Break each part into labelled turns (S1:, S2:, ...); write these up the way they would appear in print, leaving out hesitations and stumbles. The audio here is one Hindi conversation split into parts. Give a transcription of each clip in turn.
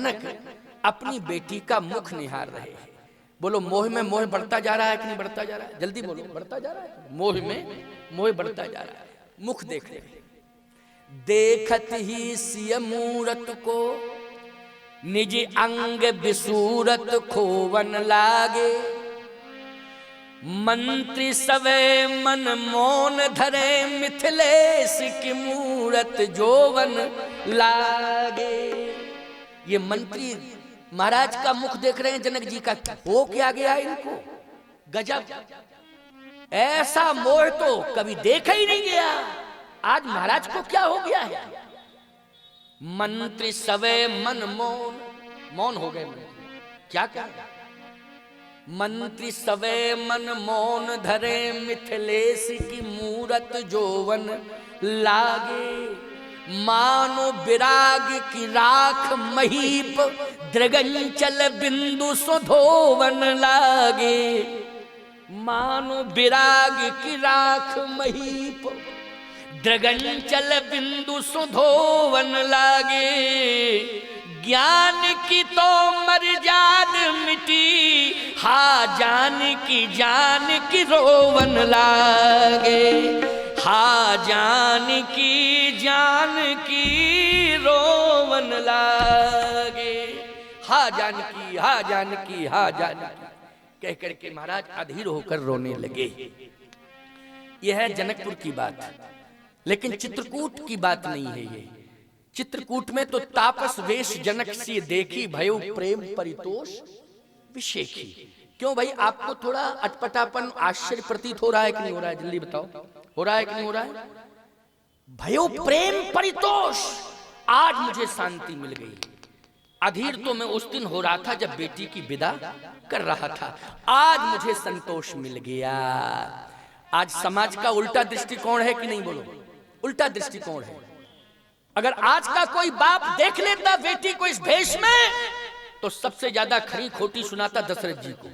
S1: जनक अपनी बेटी का मुख निहार रहे हैं। बोलो मोह में मोह बढ़ता जा रहा है कि नहीं बढ़ता जा रहा है? जल्दी बोलो, बढ़ता जा रहा है? मोह में मोह बढ़ता जा रहा है। मुख देख रहे हैं। देखत ही सिय मूरत को निज अंग बिसूरत खोवन लागे, मंत्री सवे मन मौन धरे मिथिलेश की मूरत जोवन लागे। ये मंत्री महाराज का मुख देख रहे हैं जनक जी का, हो क्या गया इनको, गजब, ऐसा मोह तो कभी देखा ही नहीं गया। आज महाराज को क्या हो गया है? मंत्री सवे मन मौन, मौन हो गए। क्या क्या? मंत्री सवे मन मौन धरे मिथिलेश की मूरत जोवन लागे, मानो विराग की राख महीप दृगंचल बिंदु सुधोवन लागे। मानो विराग की राख महीप दृगंचल बिंदु सुधोवन लागे, ज्ञान की तो मर्याद मिटी हा जान की रोवन लागे, हा जान की रोवन लागे। हा जानकी हा जानकी हा जानकी कह करके महाराज अधीर होकर रोने लगे। यह है जनकपुर की बात, लेकिन चित्रकूट की बात नहीं है ये। चित्रकूट में तो तापस वेश जनक सी देखी भयो प्रेम परितोष विशेखी। क्यों भाई, आपको थोड़ा अटपटापन आश्चर्य प्रतीत हो रहा है कि नहीं हो रहा है? जल्दी बताओ, हो रहा है कि नहीं हो रहा है? भयो प्रेम परितोष, आज मुझे शांति मिल गई। अधीर तो मैं उस दिन हो रहा था जब बेटी की विदा कर रहा था, आज मुझे संतोष मिल गया। आज समाज का उल्टा दृष्टिकोण है कि नहीं? बोलो, उल्टा दृष्टिकोण है। अगर आज का कोई बाप देख लेता बेटी को इस भेष में, तो सबसे ज्यादा खरी खोटी सुनाता दशरथ जी को।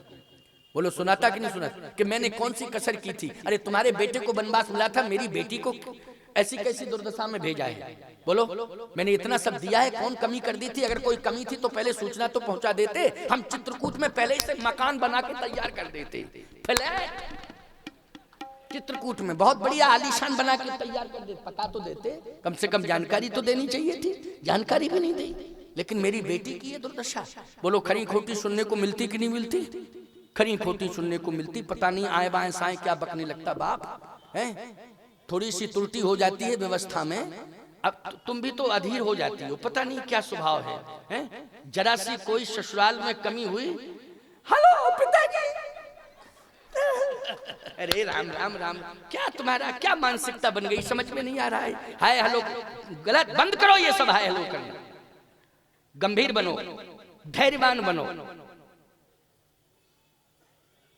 S1: बोलो सुनाता कि नहीं सुनाता? कि मैंने कौन सी कसर की थी? अरे तुम्हारे बेटे को वनवास मिला था, मेरी बेटी को ऐसी कैसी दुर्दशा में भेजा है? बोलो, मैंने इतना सब दिया है, कौन कमी कर दी थी? अगर कोई कमी थी तो पहले सूचना तो पहुंचा देते। हम चित्रकूट में पहले से मकान बना के तैयार कर देते, चित्रकूट में बहुत बढ़िया आलीशान बना के तैयार कर देते, पता तो देते, कम से कम जानकारी तो देनी चाहिए थी। जानकारी भी नहीं दी, लेकिन मेरी बेटी की ये दुर्दशा। बोलो खरी खोटी सुनने को मिलती कि नहीं मिलती? खरी खोटी सुनने को मिलती। पता नहीं आए बाएं साएं क्या बकने लगता बाप है। थोड़ी सी त्रुटि हो जाती है व्यवस्था में, अब तुम भी तो अधीर हो जाती हो। पता नहीं क्या स्वभाव है? जरा सी कोई ससुराल में कमी हुई, हेलो पिताजी, अरे राम राम राम, क्या तुम्हारा क्या मानसिकता बन गई, समझ में नहीं आ रहा है। हाय हेलो गलत, बंद करो ये सब हाय हेलो करना। गंभीर बनो, धैर्यवान बनो,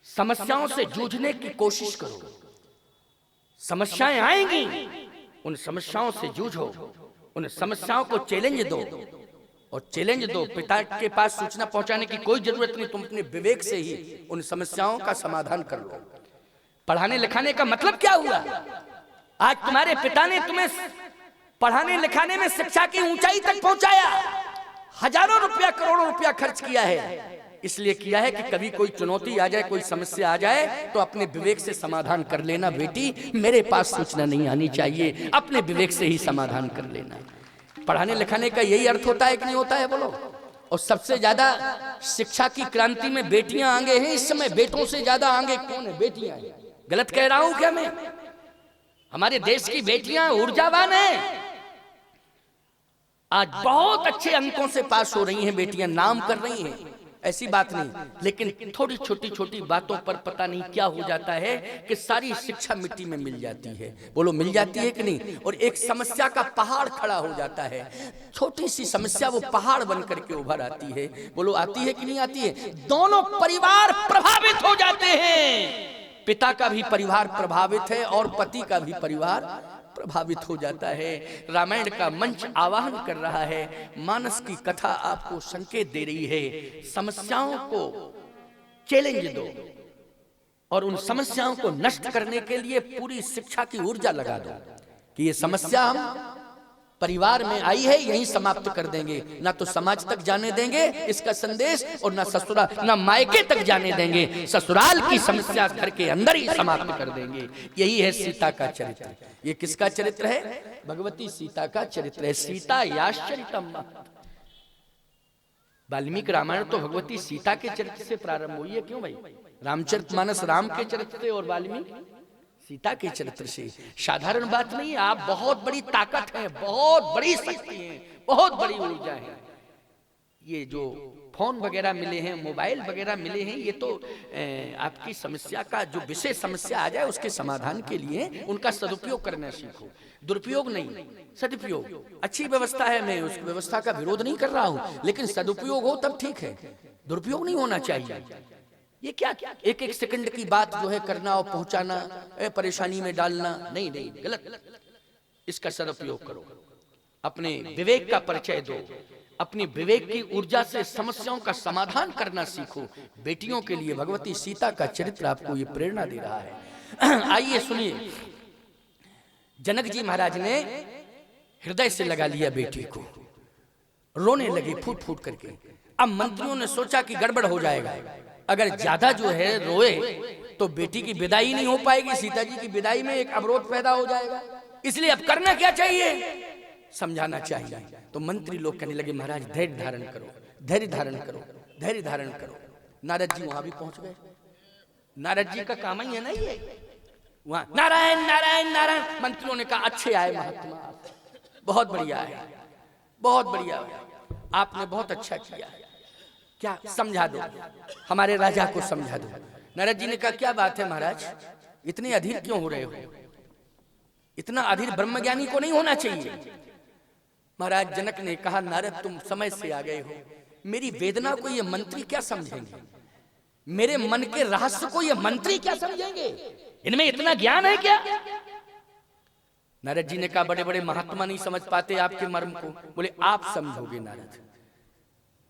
S1: समस्याओं से जूझने की कोशिश करो। समस्याएं आएंगी, उन समस्याओं से जूझो, उन समस्याओं को चैलेंज दो, और चैलेंज दो। पिता के पास सूचना पहुंचाने की कोई जरूरत नहीं, तुम अपने विवेक से ही उन समस्याओं का समाधान कर लो। पढ़ाने लिखाने का मतलब क्या हुआ? आज तुम्हारे पिता ने तुम्हें पढ़ाने लिखाने में शिक्षा की ऊंचाई तक पहुंचाया, हजारों रुपया करोड़ों रुपया खर्च किया है। इसलिए किया है कि कभी कोई चुनौती आ जाए, कोई समस्या आ जाए, तो अपने विवेक से समाधान कर लेना। बेटी मेरे पास सूचना नहीं आनी चाहिए, अपने विवेक से ही समाधान कर लेना। पढ़ाने लिखाने का यही अर्थ होता है कि नहीं होता है? बोलो। और सबसे ज्यादा शिक्षा की क्रांति में बेटियां आगे हैं इस समय। बेटों से ज्यादा आगे कौन है? बेटियां हैं। गलत कह रहा हूं क्या मैं? हमारे देश की बेटियां ऊर्जावान हैं, आज बहुत अच्छे अंकों से पास हो रही हैं बेटियां, नाम कर रही हैं, ऐसी बात नहीं। लेकिन थोड़ी छोटी छोटी बातों पर पता नहीं क्या हो जाता है कि सारी शिक्षा मिट्टी में मिल जाती है। बोलो मिल जाती है कि नहीं? और एक समस्या का पहाड़ खड़ा हो जाता है। छोटी सी समस्या वो पहाड़ बन करके उभर आती है। बोलो आती है कि नहीं आती है? दोनों परिवार प्रभावित हो जाते हैं। पिता का भी परिवार प्रभावित है और पति का भी परिवार प्रभावित हो जाता है। रामायण का मंच आवाहन कर रहा है, मानस की कथा आपको संकेत दे रही है। समस्याओं को चैलेंज दो और उन समस्याओं को नष्ट करने के लिए पूरी शिक्षा की ऊर्जा लगा दो कि ये समस्या हम परिवार में आई है यहीं समाप्त कर देंगे, ना तो समाज तक जाने देंगे इसका संदेश, और ना ससुराल ना मायके तक जाने देंगे। ससुराल की समस्या घर के अंदर ही समाप्त कर देंगे। यही है सीता का चरित्र। ये किसका चरित्र है? भगवती सीता का चरित्र है। सीता याश्चरितम। वाल्मीकि रामायण तो भगवती सीता के चरित्र से प्रारंभ हुई है। क्यों भाई? रामचरितमानस राम के चरित्र से और वाल्मीकि सीता के चरित्र से। साधारण बात नहीं है। आप बहुत बड़ी ताकत है, बहुत बड़ी शक्ति है, बहुत बड़ी ऊर्जा है। ये जो फोन वगैरह मिले हैं, मोबाइल वगैरह मिले हैं, ये तो आपकी समस्या का जो विशेष समस्या आ जाए उसके समाधान के लिए उनका सदुपयोग करना सीखो। दुरुपयोग नहीं, सदुपयोग। अच्छी व्यवस्था है, मैं उस व्यवस्था का विरोध नहीं कर रहा हूं, लेकिन सदुपयोग हो तब ठीक है, दुरुपयोग नहीं होना चाहिए। ये क्या एक एक सेकंड की बात जो है करना और पहुंचाना, परेशानी में डालना, नहीं नहीं, गलत। इसका सदुपयोग करो, अपने विवेक का परिचय दो, अपनी विवेक की ऊर्जा से समस्याओं का समाधान करना सीखो। बेटियों के लिए भगवती सीता का चरित्र आपको ये प्रेरणा दे रहा है। आइए सुनिए, जनक जी महाराज ने हृदय से लगा लिया बेटी को, रोने लगे फूट फूट करके। अब मंत्रियों ने सोचा कि गड़बड़ हो जाएगा, अगर ज्यादा जो है रोए तो बेटी की विदाई नहीं हो पाएगी, सीता जी की विदाई में एक अवरोध पैदा हो जाएगा। इसलिए अब करना क्या चाहिए? समझाना चाहिए। तो मंत्री लोग कहने लगे, महाराज धैर्य धारण करो, धैर्य धारण करो, धैर्य धारण करो। नारद जी वहां भी पहुंच गए। नारद जी का काम ही है ना ये, वहां नारायण नारायण नारायण। मंत्रियों ने कहा, अच्छे आए महात्मा, बहुत बढ़िया है, बहुत बढ़िया, आपने बहुत अच्छा किया। क्या समझा दो, हमारे राजा को समझा दो। नारद जी ने कहा, क्या बात है महाराज, इतने अधीर क्यों हो रहे हो? इतना अधीर ब्रह्मज्ञानी को नहीं होना चाहिए। महाराज जनक ने कहा, नारद तुम समय से आ गए हो, मेरी वेदना को ये मंत्री क्या समझेंगे? मेरे मन के रहस्य को ये मंत्री क्या समझेंगे? इनमें इतना ज्ञान है क्या? नारद जी ने कहा, बड़े बड़े महात्मा नहीं समझ पाते आपके मर्म को। बोले, आप समझोगे नारद,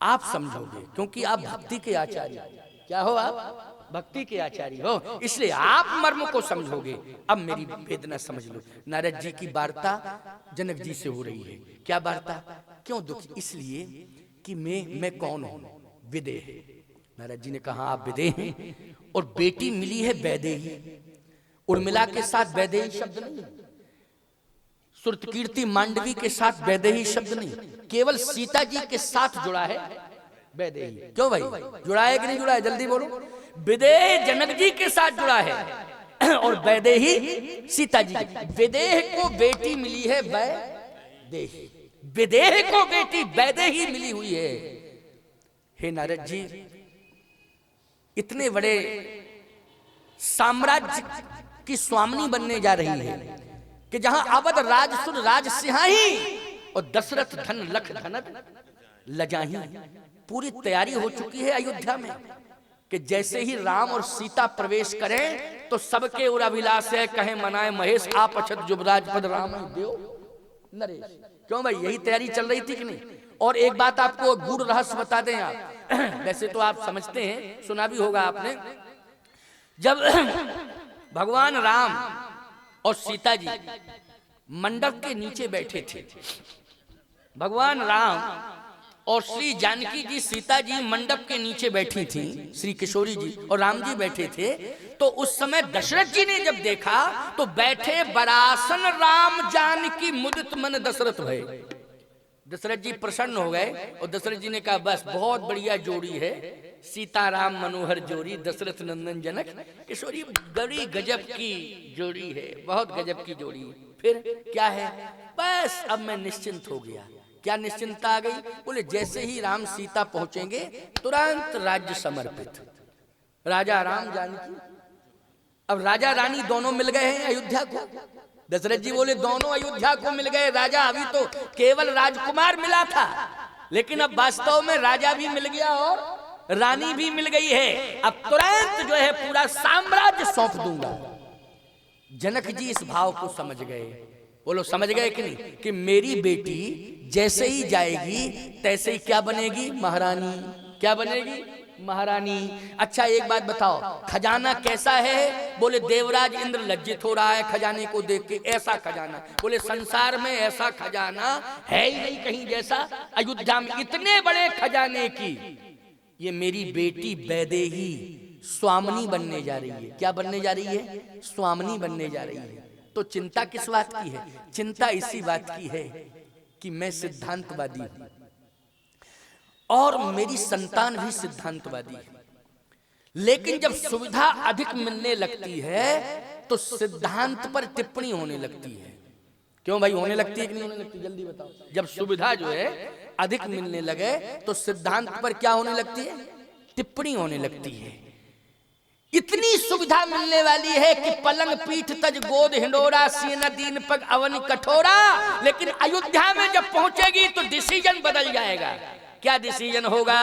S1: आप समझोगे, क्योंकि आप भक्ति के आचार्य। क्या हो आप? भक्ति के आचार्य हो, इसलिए आप मर्म को समझोगे। अब मेरी वेदना समझ लो। नारद जी की वार्ता जनक जी से हो रही है। क्या वार्ता? क्यों दुख? इसलिए कि मैं कौन हूं? विदेह। नारद जी ने कहा, आप विदेह हैं, और बेटी मिली है वैदेही। उर्मिला के साथ वैदेही शब्द नहीं, श्रुतकीर्ति मांडवी के साथ वैदेही शब्द नहीं, केवल सीता जी के साथ जुड़ा है वैदेही। क्यों भाई, जुड़ा है कि नहीं जुड़ा है? जल्दी बोलो। विदेह जनक जी के साथ जुड़ा है और वैदेही सीता जी। विदेह को बेटी मिली है वैदेही, विदेह को बेटी वैदेही मिली हुई है। हे नारद जी, इतने बड़े साम्राज्य की स्वामिनी बनने जा रही है कि जहां अवध राजसुर राजसिंहाही और दशरथ धन लख धनत लजाही। पूरी तैयारी हो चुकी है अयोध्या में कि जैसे ही राम और सीता प्रवेश करें तो सबके उर अभिलाष है, कहे मनाए महेश, आप अछत जुबराज पद राम देव नरेश। क्यों भाई, यही तैयारी चल रही थी कि नहीं? और एक बात आपको गूढ़ रहस्य बता दें आप, वैसे तो आप समझते हैं, सुना भी होगा आपने। जब भगवान राम और सीता जी मंडप के नीचे बैठे थे, भगवान राम और श्री जानकी जी, सीता जी मंडप के नीचे बैठी थी, श्री किशोरी जी और राम जी बैठे थे, तो उस समय दशरथ जी ने जब देखा तो बैठे बरासन राम जानकी मुदित मन दशरथ भय। दशरथ जी प्रसन्न हो गए और दशरथ जी ने कहा, बस बहुत बढ़िया जोड़ी है, सीता राम मनोहर जोड़ी, दशरथ नंदन जनक किशोरी, बड़ी गजब की जोड़ी है, बहुत गजब की जोड़ी। फिर क्या है? बस अब मैं निश्चिंत हो गया। क्या निश्चिंता आ गई? बोले, जैसे ही राम सीता पहुंचेंगे तुरंत राज्य समर्पित, राजा राम जानकी। अब राजा रानी दोनों मिल गए हैं अयोध्या को। दशरथ जी बोले, दोनों अयोध्या को मिल गए। राजा अभी तो केवल राजकुमार मिला था, लेकिन अब वास्तव में राजा भी मिल गया और रानी भी मिल गई है। अब तुरंत जो है पूरा साम्राज्य सौंप दूंगा। जनक जी इस भाव को समझ गए। बोलो, समझ गए कि नहीं? कि मेरी बेटी जैसे ही जाएगी तैसे ही क्या बनेगी? महारानी। क्या बनेगी? महारानी। अच्छा एक बात बताओ, खजाना कैसा है? बोले देवराज इंद्र लज्जित हो रहा है खजाने को देख के, ऐसा खजाना। बोले संसार में ऐसा खजाना है ही नहीं कहीं जैसा। अयोध्या में इतने बड़े खजाने की ये मेरी बेटी वैदेही स्वामिनी बनने जा रही है। क्या बनने जा रही है? स्वामिनी बनने जा रही है। तो चिंता किस बात की है? चिंता इसी बात की है कि मैं सिद्धांतवादी हूं और मेरी संतान भी सिद्धांतवादी है। लेकिन जब सुविधा अधिक मिलने लगती है तो सिद्धांत पर टिप्पणी होने लगती है। क्यों भाई, होने लगती है कि नहीं होने लगती? जल्दी बताओ। जब सुविधा जो है अधिक मिलने लगे तो सिद्धांत पर क्या होने लगती है? टिप्पणी होने लगती है। इतनी सुविधा मिलने वाली है कि पलंग पीठ तज गोद हिंडोरा, सीना दीन पग अवन कठोरा। लेकिन अयोध्या में जब पहुंचेगी तो डिसीजन बदल जाएगा। क्या डिसीजन होगा?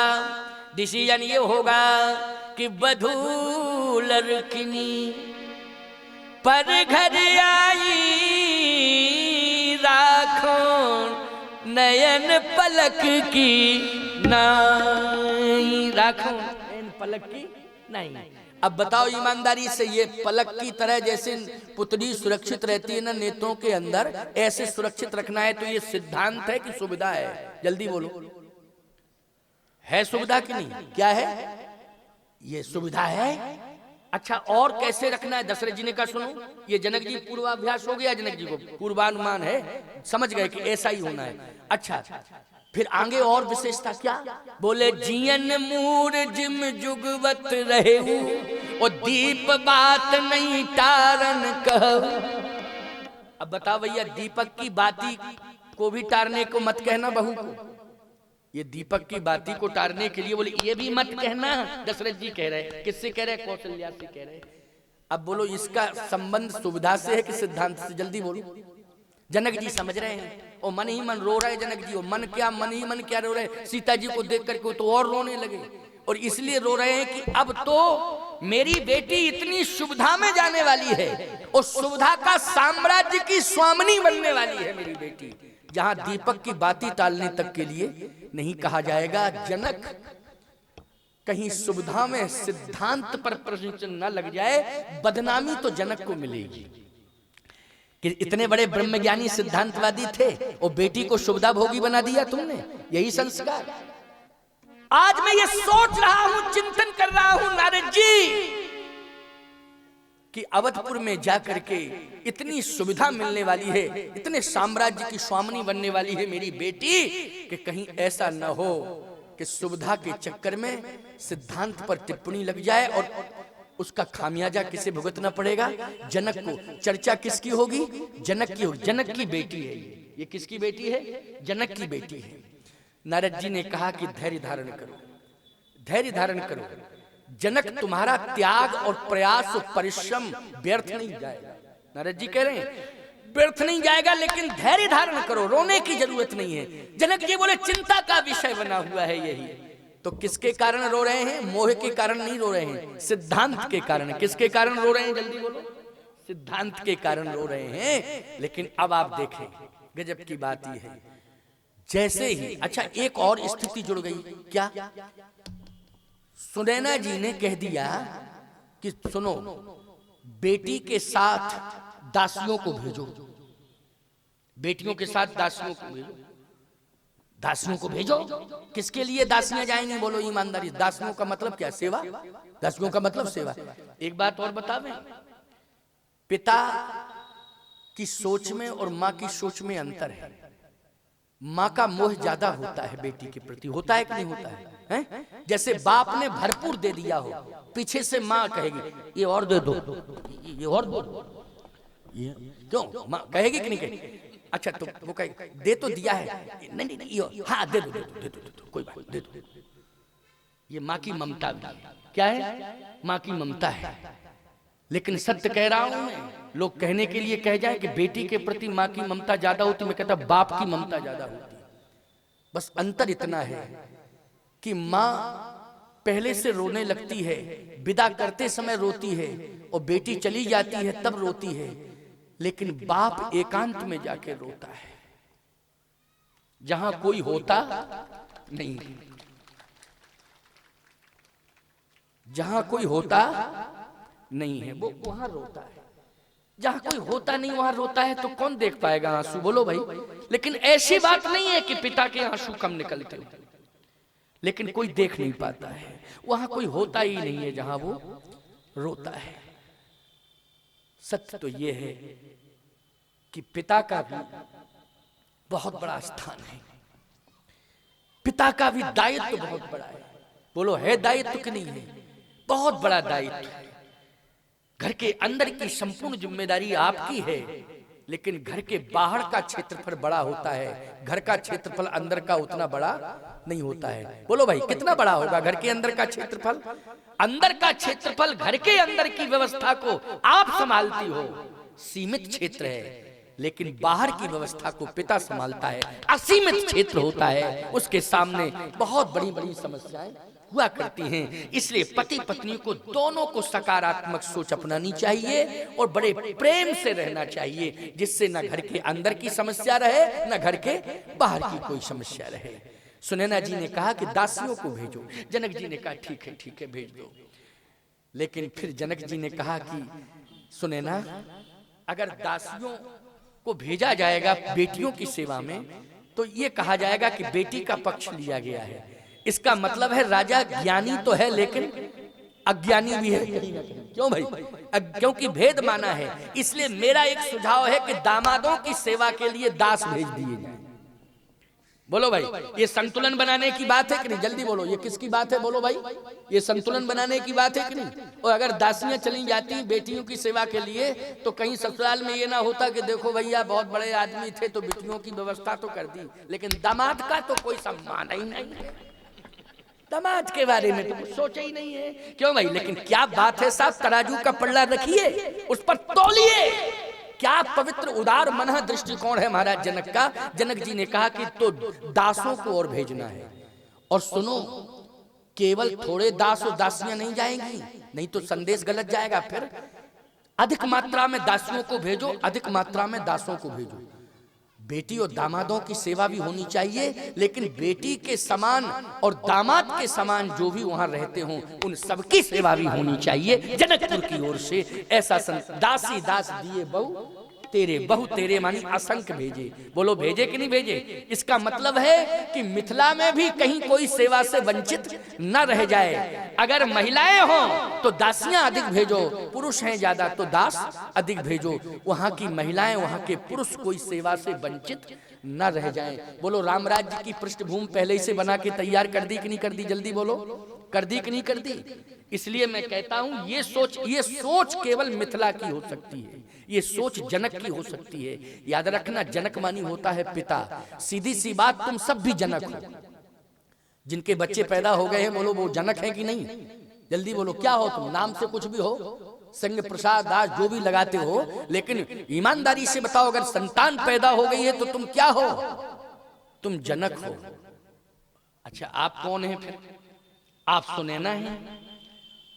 S1: डिसीजन ये होगा कि वधू लड़किनी पर घर आई, राखो नयन पलक की नाई, राखो नयन पलक की नहीं। अब बताओ ईमानदारी से, ये पलक की तरह जैसे पुतली सुरक्षित रहती है ना नेत्रों के अंदर, ऐसे सुरक्षित रखना है तो ये सिद्धांत है कि सुविधा है? जल्दी बोलो, है सुविधा कि नहीं? क्या है? ये सुविधा है। अच्छा और कैसे रखना है? दशरथ जी ने कहा सुनो, ये जनक जी पूर्वाभ्यास हो गया, जनक जी को पूर्वानुमान है, समझ गए कि ऐसा ही होना है। अच्छा फिर आगे और विशेषता क्या? बोले जियन मूर जिम जुगवत रहे और दीप बात नहीं टारन कह। अब बताओ भैया, दीपक की बाती को भी टारने को मत कहना बहू को। ये दीपक की बाती को टारने के लिए बोले ये भी मत कहना। दशरथ जी कह रहे, किससे कह रहे? कौशल्या से कह रहे। अब बोलो इसका संबंध सुविधा से है कि सिद्धांत से? जल्दी बोलो। जनक जी समझ रहे हैं और मन ही मन रो रहे जनक जी। और मन क्या, मन ही मन क्या रो रहे? सीता जी को देख करके तो और रोने लगे। और इसलिए रो रहे हैं कि अब तो मेरी बेटी इतनी सुविधा में जाने वाली है और सुविधा का साम्राज्य की स्वामिनी बनने वाली है मेरी बेटी, जहां दीपक की बाती टालने तक के लिए नहीं कहा जाएगा। जनक कहीं सुविधा में सिद्धांत पर प्रश्न न लग जाए, बदनामी तो जनक को मिलेगी कि इतने बड़े ब्रह्मज्ञानी सिद्धांतवादी थे और बेटी को सुविधा भोगी बना दिया तुमने। यही संस्कार। आज मैं ये सोच रहा हूं, चिंतन कर रहा हूं नारद जी, कि अवधपुर में जाकर के इतनी सुविधा मिलने वाली है, इतने साम्राज्य की स्वामिनी बनने वाली है मेरी बेटी, कि कहीं ऐसा न हो कि सुविधा के चक्कर में सिद्धांत पर टिप्पणी लग जाए और उसका खामियाजा किसे भुगतना पड़ेगा? जनक को। चर्चा किसकी होगी? जनक की होगी। जनक की बेटी है ये किसकी बेटी है? जनक की बेटी है। नारद जी ने कहा कि धैर्य धारण करो, धैर्य धारण करो। जनक तुम्हारा त्याग और प्रयास और परिश्रम व्यर्थ नहीं जाएगा। नारद जी कह रहे हैं व्यर्थ नहीं जाएगा, लेकिन धैर्य धारण करो, रोने की जरूरत नहीं है। जनक जी बोले चिंता का विषय बना हुआ है यही। तो किसके कारण रो रहे हैं? मोह के कारण नहीं रो रहे हैं, सिद्धांत के कारण। किसके कारण रो रहे हैं? जल्दी बोलो। सिद्धांत के कारण रो रहे हैं। लेकिन अब आप देखें, गजब की बात यह है, जैसे ही अच्छा एक और स्थिति जुड़ गई। क्या? सुनैना जी ने कह दिया कि सुनो, बेटी के साथ दासियों को भेजो, बेटियों के साथ दासियों को भेजो। दासियों को भेजो, किसके लिए दासियां जाएंगी? बोलो ईमानदारी। दासियों का मतलब क्या? सेवा। दासियों का मतलब सेवा। एक बात और बता दें, पिता की सोच में और माँ की सोच में अंतर है। माँ का मोह ज्यादा होता है बेटी के प्रति, होता है कि नहीं होता है? जैसे बाप ने भरपूर दे दिया हो, पीछे से माँ कहेगी ये और दे दो, ये और दो, ये क्यों माँ कहेगी कि नहीं कहेगी? अच्छा तो वो कहे दे तो दिया है, नहीं नहीं ये हाँ दे दो, दे दो, दे दो, कोई बात दे दो। ये माँ की ममता भी है। क्या है? माँ की ममता है। लेकिन सत्य कह रहा हूं मैं, लोग कहने के लिए कह जाए कि बेटी के प्रति माँ की ममता ज्यादा होती, मैं कहता बाप की ममता ज्यादा होती। बस अंतर इतना है कि माँ पहले से रोने लगती है, विदा करते समय रोती है, और बेटी चली जाती है तब रोती है। लेकिन बाप एकांत में जाके रोता है, जहां कोई होता नहीं। जहां कोई होता नहीं है वो वहां रोता है, जहां कोई होता नहीं वहां रोता है, तो कौन देख पाएगा आंसू, बोलो भाई। लेकिन ऐसी बात नहीं है कि पिता के आंसू कम निकलते हो, लेकिन कोई देख नहीं पाता है, वहां कोई होता ही नहीं है जहां वो रोता है। सत्य तो ये है कि पिता का भी बहुत बड़ा स्थान है, पिता का भी दायित्व बहुत बड़ा है। बोलो है दायित्व कि नहीं है? बहुत बड़ा दायित्व है। घर के अंदर की संपूर्ण जिम्मेदारी आपकी है, लेकिन घर के बाहर का क्षेत्रफल बड़ा होता है, घर का क्षेत्रफल अंदर का उतना बड़ा नहीं होता है। बोलो भाई कितना बड़ा होगा घर के अंदर का क्षेत्रफल? अंदर का क्षेत्रफल, घर के अंदर की व्यवस्था को आप संभालती हो, सीमित क्षेत्र है, लेकिन बाहर की व्यवस्था को पिता संभालता है, असीमित क्षेत्र होता है, उसके सामने बहुत बड़ी बड़ी समस्याएं हुआ करती हैं। इसलिए पति पत्नी को दोनों को सकारात्मक सोच अपनानी चाहिए और बड़े प्रेम से रहना चाहिए, जिससे न घर के अंदर की समस्या रहे न घर के बाहर की कोई समस्या रहे। सुनैना जी ने कहा कि दासियों को भेजो, जनक जी ने कहा ठीक है भेज दो। लेकिन फिर जनक जी ने कहा कि सुनैना, अगर दासियों को भेजा जाएगा बेटियों की सेवा में, तो ये कहा जाएगा कि बेटी का पक्ष लिया गया है। इसका मतलब है राजा ज्ञानी तो है लेकिन अज्ञानी भी है। क्यों भाई? क्योंकि भेद माना है। इसलिए मेरा एक सुझाव है कि दामादों की सेवा के लिए दास भेज दिए जाए। बोलो भाई, ये संतुलन बनाने की बात है कि नहीं? जल्दी बोलो, ये किसकी बात है? बोलो भाई, ये संतुलन बनाने की बात है कि नहीं? और अगर दासियां चली जाती बेटियों की सेवा के लिए, तो कहीं ससुराल में ये ना होता कि देखो भैया बहुत बड़े आदमी थे तो बेटियों की व्यवस्था तो कर दी, लेकिन दामाद का तो कोई सम्मान ही नहीं है, दामाद के बारे में तो सोचा ही नहीं है। क्यों भाई? लेकिन क्या बात है साहब, तराजू का पल्ला रखिए, उस पर तौलिए। क्या पवित्र उदार मनः दृष्टिकोण है महाराज जनक का। जनक जी ने कहा कि तो दासों को और भेजना है। और सुनो, केवल थोड़े दास और दासियां नहीं जाएंगी, नहीं तो संदेश गलत जाएगा। फिर अधिक मात्रा में दासियों को भेजो, अधिक मात्रा में दासों को भेजो। बेटी और दामादों की सेवा भी होनी चाहिए, लेकिन बेटी के समान और दामाद के समान जो भी वहां रहते हों, उन सबकी सेवा भी होनी चाहिए। जनकपुर की ओर से ऐसा दासी दास दिए बहु तेरे, बहु तेरे मानी असंख्य भेजे। बोलो भेजे कि नहीं भेजे? इसका मतलब है कि मिथिला में भी कहीं कोई सेवा से वंचित न रह जाए। अगर महिलाएं हों तो दासियां अधिक भेजो, पुरुष हैं ज्यादा तो दास अधिक भेजो। वहां की महिलाएं, वहां के पुरुष कोई सेवा से वंचित न रह जाएं। बोलो राम राज्य की पृष्ठभूमि पहले ही से बना के तैयार कर दी कि नहीं कर दी? जल्दी बोलो, कर दी कि नहीं कर दी? इसलिए मैं कहता हूं ये सोच केवल मिथिला की हो सकती है, ये सोच जनक की हो सकती है। याद रखना, जनक मानी होता है पिता। सीधी सी बात, तुम सब भी जनक हो। जिनके बच्चे पैदा हो गए हैं, बोलो वो जनक है कि नहीं? जल्दी बोलो, क्या हो तुम? नाम से कुछ भी हो, संग प्रसाद दास जो भी लगाते हो, लेकिन ईमानदारी से बताओ, अगर संतान पैदा हो गई है तो तुम क्या हो? तुम जनक हो। अच्छा, आप कौन है फिर? आप सुनैना है।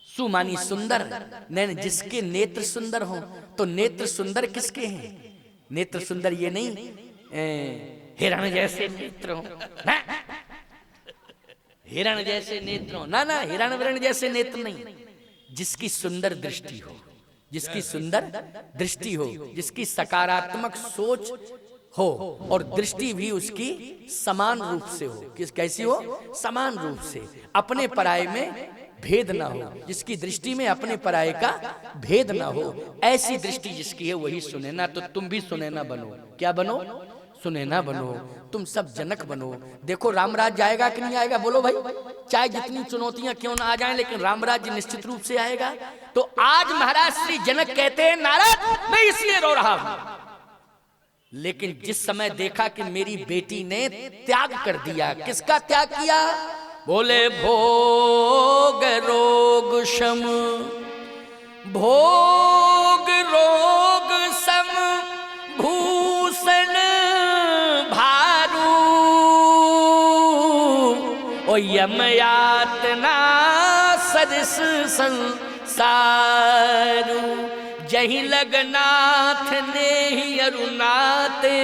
S1: सुमानी सुंदर, नैन जिसके नेत्र सुंदर हो। तो नेत्र सुंदर किसके हैं? नेत्र सुंदर ये नहीं हिरण जैसे नेत्र हो ना, हिरण जैसे नेत्र हो ना, ना हिरण विरण जैसे नेत्र नहीं। जिसकी सुंदर दृष्टि हो, जिसकी सुंदर दृष्टि हो, जिसकी सकारात्मक सोच हो और दृष्टि भी उसकी समान रूप से हो। किस कैसी हो? समान रूप से, अपने पराये में भेद ना हो, जिसकी दृष्टि में अपने पराये का भेद ना हो, ऐसी दृष्टि जिसकी है वही सुनैना। तो तुम भी सुनैना बनो। क्या बनो? सुनैना बनो। तुम सब जनक बनो। देखो रामराज आएगा कि नहीं आएगा? बोलो भाई, चाहे जितनी चुनौतियां क्यों ना आ जाएं, लेकिन रामराज्य निश्चित रूप से आएगा। तो आज महाराज श्री जनक कहते हैं, नारद मैं इसलिए रो रहा हूं, लेकिन जिस समय देखा कि मेरी बेटी ने त्याग कर दिया। किसका त्याग किया? बोले भोग रोग शम, भोग रोग सम भूषण भारू, ओ यम यातना सदस संसारू, जही लगनाथ ने ही अरुणाते,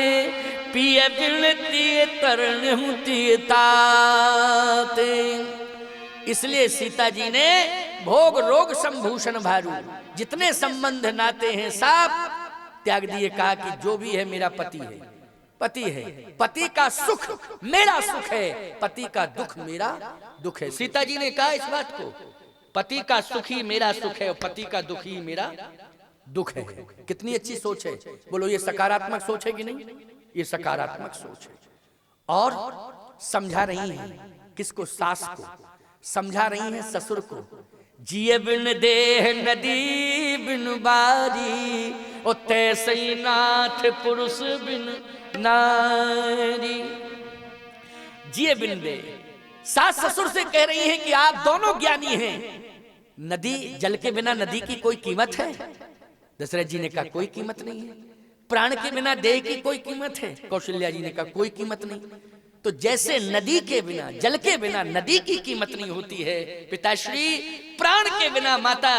S1: पिय बिनती तरण हुती ताते। इसलिए सीता जी ने भोग रोग संभूषण भारू, जितने संबंध नाते हैं सब त्याग दिए। कहा कि जो भी है मेरा पति है, पति है, पति का सुख मेरा सुख है, पति का दुख मेरा दुख है। सीता जी ने कहा इस बात को, पति का सुख ही मेरा सुख है और पति का दुख ही मेरा दुख है। कितनी अच्छी सोच है। बोलो ये सकारात्मक सोच है कि नहीं? ये सकारात्मक सोच है। और समझा रही है किसको? सास को। समझा रही है ससुर को। जिए बिन देह नदी बिन बारी, ओ तैसे ही नाथ पुरुष बिन नारी। जिए बिन दे, सास ससुर से कह रही हैं कि आप दोनों ज्ञानी हैं। नदी, जल के बिना नदी की कोई कीमत है? दशरथ जी ने कहा कोई कीमत नहीं है। प्राण के बिना देह की कोई कीमत है? कौशल्या जी ने कहा कोई कीमत नहीं। तो जैसे नदी के बिना, जल के बिना नदी की कीमत नहीं होती है, पिताश्री प्राण के बिना माता,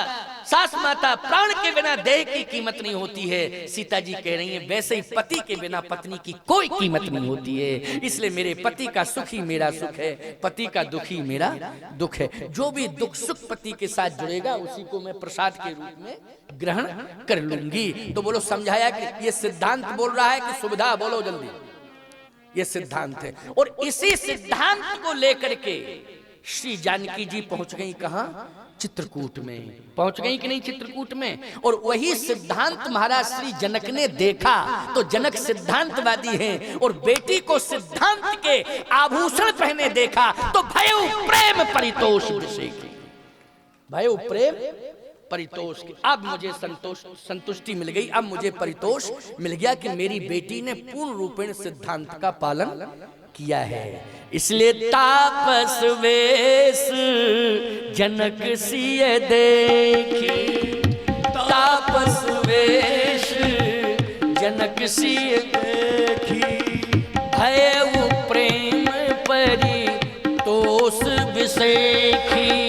S1: सास माता प्राण के बिना देह की कीमत नहीं होती है। सीता जी कह रही हैं वैसे ही पति के बिना पत्नी की कोई कीमत नहीं होती है। इसलिए मेरे पति का सुख ही मेरा सुख है, पति का दुख ही मेरा दुख है। जो भी दुख सुख पति के साथ जुड़ेगा उसी को मैं प्रसाद के रूप में ग्रहण कर लूंगी। तो बोलो समझाया कि ये सिद्धांत बोल रहा है कि सुविधा? बोलो जल्दी। ये सिद्धांत है। और इसी सिद्धांत को लेकर के श्री जानकी जी पहुंच गई कहां? चित्रकूट में। पहुंच गई कि नहीं चित्रकूट में? और वही सिद्धांत महाराज श्री जनक ने देखा। तो जनक सिद्धांतवादी हैं और बेटी को सिद्धांत के आभूषण पहने देखा तो भयो प्रेम परितोष विषेखी, भयो प्रेम परितोष की। अब मुझे संतुष्टि मिल गई, अब मुझे परितोष मिल गया कि मेरी बेटी ने पूर्ण रूपेण सिद्धांत का पालन किया है। इसलिए तापस वेश जनक सिय देखी, तापस वेश जनक सिय देखी, भयउ प्रेम परितोष विषेखी,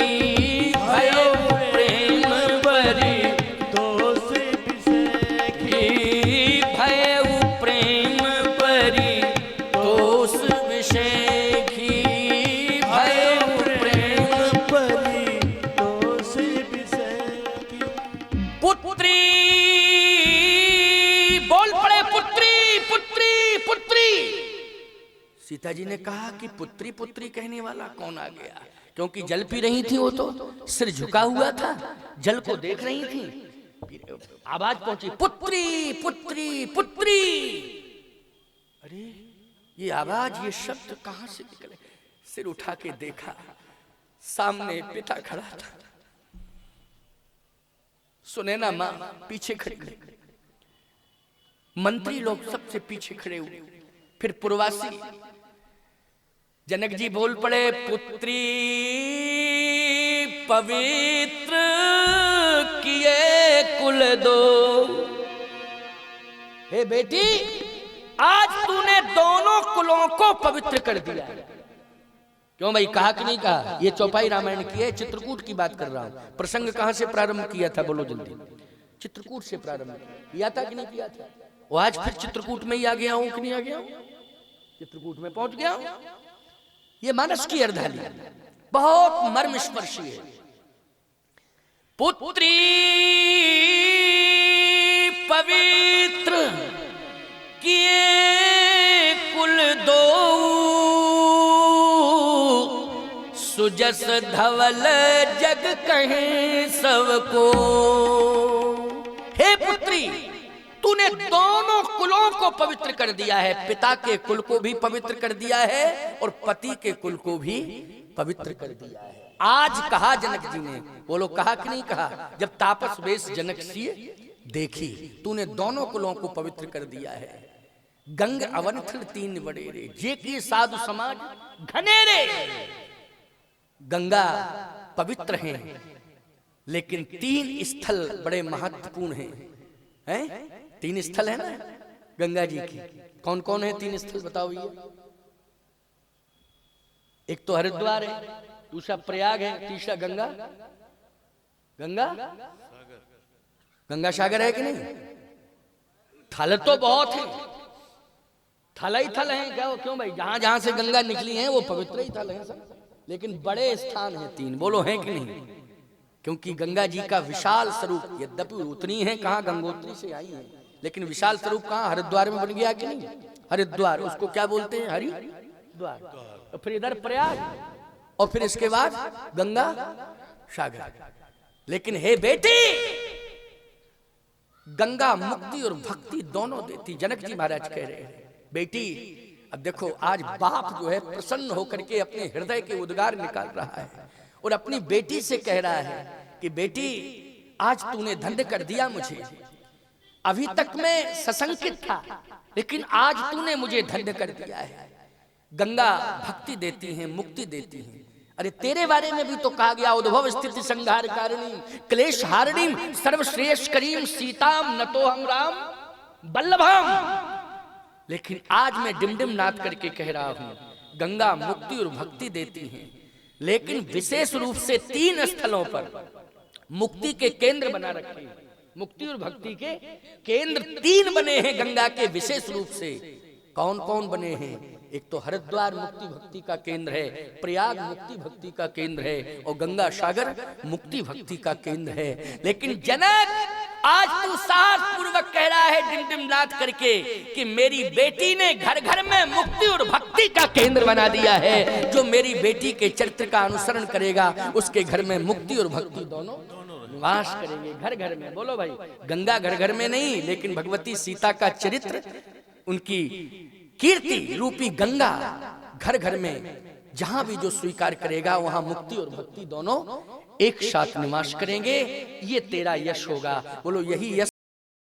S1: सीता जी ने कहा कि पुत्री पुत्री कहने वाला कौन आ गया? क्योंकि जल पी रही थी, वो तो सिर झुका हुआ था, जल को देख रही थी। आवाज पहुंची पुत्री पुत्री पुत्री। अरे ये आवाज, ये शब्द कहां से निकले? सिर उठा के देखा, सामने पिता खड़ा था, सुनैना मां पीछे खड़ी, मंत्री लोग सबसे पीछे खड़े हुए, फिर पुरवासी। जनक जी बोल पड़े पुत्री पवित्र किए कुल दो। हे बेटी, आज तूने दोनों कुलों को पवित्र कर दिया। क्यों भाई, कहा कि नहीं कहा? ये चौपाई रामायण की है, चित्रकूट की बात कर रहा हूं। प्रसंग कहां से प्रारंभ किया था? बोलो जल्दी। चित्रकूट से प्रारंभ किया था कि नहीं किया था? वो आज फिर चित्रकूट में ही आ गया हूं कि नहीं आ गया हूं? चित्रकूट में पहुंच गया हूं। ये मानस की अर्धाली बहुत मर्मस्पर्शी है। पुत्री पवित्र किए कुल दो, सुजस धवल जग कहे सबको। हे पुत्री, तूने दोनों कुलों को पवित्र कर दिया है। पिता के कुल को भी पवित्र कर दिया है और पति के कुल को भी पवित्र कर दिया है। आज कहा जनक जी ने, बोलो कहा कि नहीं कहा? जब तापस वेश जनक सिय देखी, तूने दोनों कुलों को पवित्र कर दिया है। गंग अवनथल तीन वडेरे, जे की साधु समाज घनेरे। गंगा पवित्र हैं, लेकिन तीन स्थल बड़े महत्वपूर्ण हैं। तीन स्थल है ना गंगा जी की। कौन कौन है तीन स्थल बताओ ये? एक तो हरिद्वार है, दूसरा प्रयाग है, तीसरा गंगा गंगा सागर है कि नहीं? थल तो बहुत है, थल ही थल है। क्यों भाई, जहां जहां से गंगा निकली है वो पवित्र ही थल है सब। लेकिन बड़े स्थान है तीन, बोलो हैं कि नहीं? क्योंकि गंगा जी का विशाल स्वरूप, यद्यपि उतनी है कहाँ, गंगोत्री से आई है, लेकिन विशाल स्वरूप कहाँ, हरिद्वार में बन गया कि नहीं? हरिद्वार, उसको क्या बोलते हैं? हरिद्वार। और फिर इधर प्रयाग, और फिर इसके बाद गंगा सागर। लेकिन हे बेटी, गंगा मुक्ति और भक्ति दोनों देती। जनक जी महाराज कह रहे हैं बेटी, अब देखो आज बाप जो है प्रसन्न होकर के अपने हृदय के उद्गार निकाल रहा है और अपनी बेटी से कह रहा है कि बेटी आज तूने धन्य कर दिया मुझे। अभी तक मैं सशंकित था, लेकिन आज तूने मुझे धन्य कर दिया है। गंगा भक्ति देती हैं, मुक्ति देती हैं। अरे तेरे बारे में भी तो कहा गया, उद्भव स्थिति संहार कारिणी क्लेश हारिणीम सर्वश्रेष्ठ करीम सीताम नतो हम राम बल्लभम। लेकिन आज मैं डिमडिम नाद करके कह रहा हूं, गंगा मुक्ति और भक्ति देती हैं, लेकिन विशेष रूप से 3 स्थलों पर मुक्ति के केंद्र बना रखे हैं। मुक्ति और भक्ति के केंद्र 3 बने हैं गंगा के विशेष रूप से। कौन कौन बने हैं? एक तो हरिद्वार मुक्ति भक्ति का केंद्र है, प्रयाग मुक्ति भक्ति का केंद्र है, और गंगा सागर मुक्ति भक्ति का केंद्र है। लेकिन जनक आज तू साहस पूर्वक कह रहा है डिमडिमनाद करके कि मेरी बेटी ने घर घर में मुक्ति और भक्ति का केंद्र बना दिया है। जो मेरी बेटी के चरित्र का अनुसरण करेगा उसके घर में मुक्ति और भक्ति दोनों निवास करेंगे। घर घर में, बोलो भाई, गंगा घर घर में नहीं, लेकिन भगवती सीता का चरित्र, उनकी कीर्ति रूपी गंगा घर घर में जहां भी जो स्वीकार करेगा वहां मुक्ति और भक्ति दोनों एक साथ निवास करेंगे। ये तेरा यश होगा। बोलो यही यश